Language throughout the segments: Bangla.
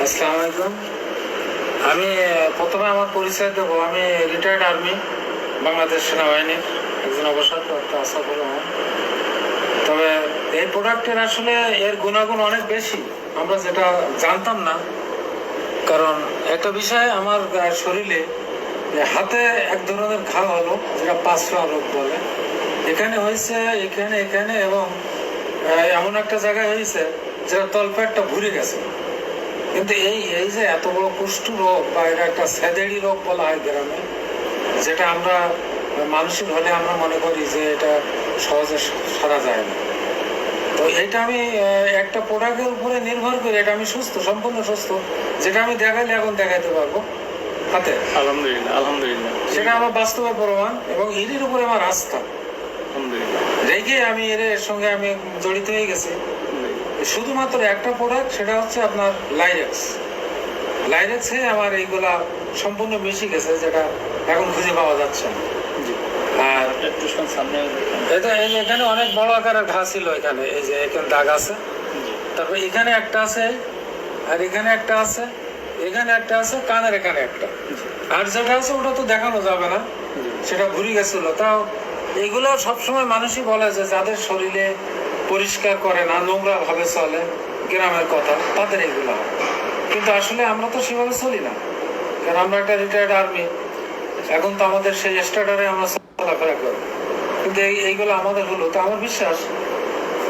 আসসালামু আলাইকুম। আমি প্রথমে আমার পরিচয় দেবো। আমি রিটায়ার্ড আর্মি, বাংলাদেশ সেনাবাহিনীর একজন অবসরপ্রাপ্ত আসাফুর রহমান। তবে এই প্রোডাক্টের আসলে এর গুণাগুণ অনেক বেশি, আমরা যেটা জানতাম না। কারণ একটা বিষয়, আমার শরীরে হাতে এক ধরনের ঘা হলো, যেটা পাঁচরা রোগ বলে। এখানে হয়েছে, এখানে এখানে এবং এমন একটা জায়গায় হয়েছে যেটা তলপেটটা ঘুরে গেছে। কিন্তু এই এই যে এত বড় কুষ্ঠ রোগ বা এটা একটা সেদেড়ি রোগ বলা হয় গ্রামে, যেটা আমরা মানসিক হলে আমরা মনে করি যে এটা সহজে সারা যায় না। তো এটা আমি একটা প্রোডাক্টের উপরে নির্ভর করে এটা আমি সুস্থ, সম্পূর্ণ সুস্থ, যেটা আমি দেখাইলে এখন দেখাইতে পারবো হাতে। আলহামদুলিল্লাহ, আলহামদুলিল্লাহ। সেটা আমার বাস্তবে প্রমাণ এবং এর উপরে আমার আস্থা। আলহামদুলিল্লাহ। রেখে আমি এর সঙ্গে আমি জড়িত হয়ে গেছি। শুধুমাত্র একটা প্রোডাক্ট, সেটা হচ্ছে আপনার লাইরেক্স। লাইরেক্সে আমার এইগুলা সম্পূর্ণ মিশে গেছে, যেটা এখন খুঁজে পাওয়া যাচ্ছে না। আর এখানে অনেক বড় আকারের ঘা ছিল, এখানে এই যে এখানে দাগ আছে, তারপর এখানে একটা আছে, আর এখানে একটা আছে, এখানে একটা আছে, কানের এখানে একটা। আর যেটা আছে ওটা তো দেখানো যাবে না, সেটা ঘুরে গেছিল। তাও এইগুলো সবসময় মানুষই বলে যে যাদের শরীরে পরিষ্কার করে না, নোংরা ভাবে চলে, গ্রামের কথা, তাদের এইগুলো হয়। কিন্তু আসলে আমরা তো সেভাবে চলি না, কারণ আমরা একটা রিটায়ার্ড আর্মি। এখন তো আমাদের সেই স্ট্যাটারে আমরা চলাফেরা করি, কিন্তু এইগুলো আমাদের হলো। তো আমার বিশ্বাস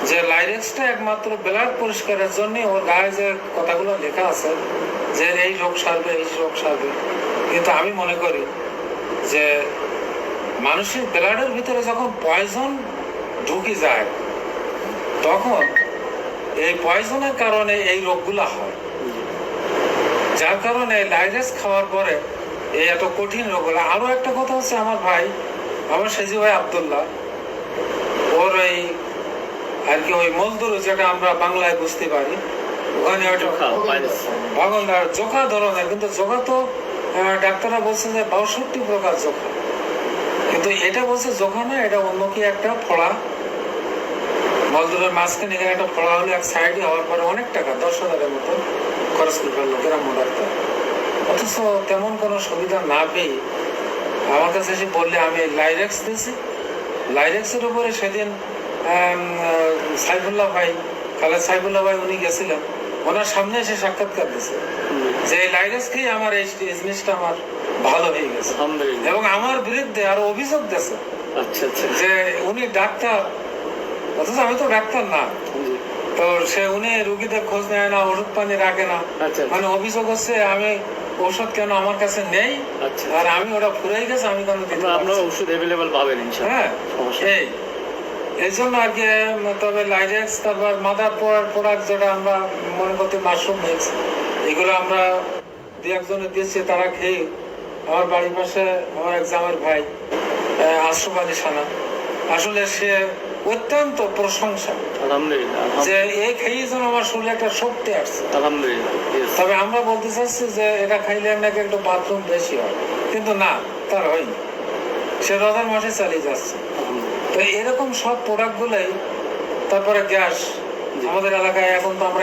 যে লাইরেক্সটা একমাত্র ব্লাড পরিষ্কারের জন্য, ওর গায়ে যে কথাগুলো লেখা আছে যে এই রোগ সারবে, এই রোগ সারবে, কিন্তু আমি মনে করি যে মানুষের ব্লাডের ভিতরে যখন পয়জন ঢুকে যায়, তখন এই পয়জনের কারণে এই রোগগুলা হয়। যার কারণে লাইরেক্স খাওয়ার পরে এই এত কঠিন রোগগুলো। আরো একটা কথা হচ্ছে, আমার ভাই, আমার সেজি ভাই আব্দুল্লাহ, ওর ওই আর কি ওই মজদুর, যেটা আমরা বাংলায় বুঝতে পারি, ওখানে ভাগনদার জোখা ধরনের, কিন্তু জোখা তো ডাক্তাররা বলছে যে ৬২ প্রকার জোখা, কিন্তু এটা বলছে জোখা না, এটা অন্য কি একটা ফোড়া। মজদুরের মাঝখানে এখানে একটা ফোড়া হলো, এক সাইডে হওয়ার পরে অনেক টাকা, ১০,০০০-এর মতো খরচ করে ফেললো গ্রাম্য ডাক্তার। অথচ তেমন কোনো সুবিধা না পেয়ে আমার কাছে এসে বললে আমি লাইরেক্স দিয়েছি। লাইরেক্সের উপরে সেদিন সাইফুল্লাহ ভাই, খালেদ সাইফুল্লাহ ভাই, উনি গেছিলেন, ওনার সামনে এসে সাক্ষাৎকার দিয়েছে যে লাইরেক্স খেয়ে আমার এই জিনিসটা আমার ভালো হয়ে গেছে, এবং আমার বিরুদ্ধে আরো অভিযোগ দিয়েছে যে উনি ডাক্তার, অথচ আমি তো ডাক্তার না। তো উনি রুগীদের খোঁজ নেয় না, ওষুধ পানি রাখে না, মানে অভিযোগ হচ্ছে আমি ঔষধ কেন আমার কাছে নেই, আর আমি ওটা ফুরাই গেছে, আমি কেন দিতে পারছি না। ওষুধ অ্যাভেলেবল পাবেন ইনশাআল্লাহ। হ্যাঁ, এই জন্য আর কি। তবে লাইরেক্স, তারপর মাদার প্রোডাক্ট, যেটা আমরা মনে করতে মাশরুম মিক্স, এগুলো আমরা দু একজনে দিয়েছি, তারা খেয়ে। আমার বাড়ির পাশে আমার এক জামের ভাই আশরাফ আলী সানা, আসলে সে অত্যন্ত প্রশংসা যে এই খেয়ে যেন আমার শরীরে একটা শক্তি আসছে। তবে আমরা বলতে চাচ্ছি যে এটা খাইলে নাকি একটু বাথরুম বেশি হয়, কিন্তু না, তার হয়নি, সে রোজার মাসে চালিয়ে যাচ্ছে। তো এরকম সব প্রোডাক্ট গুলাই। তারপরে গ্যাস, আমাদের এলাকায় এখন তো আমরা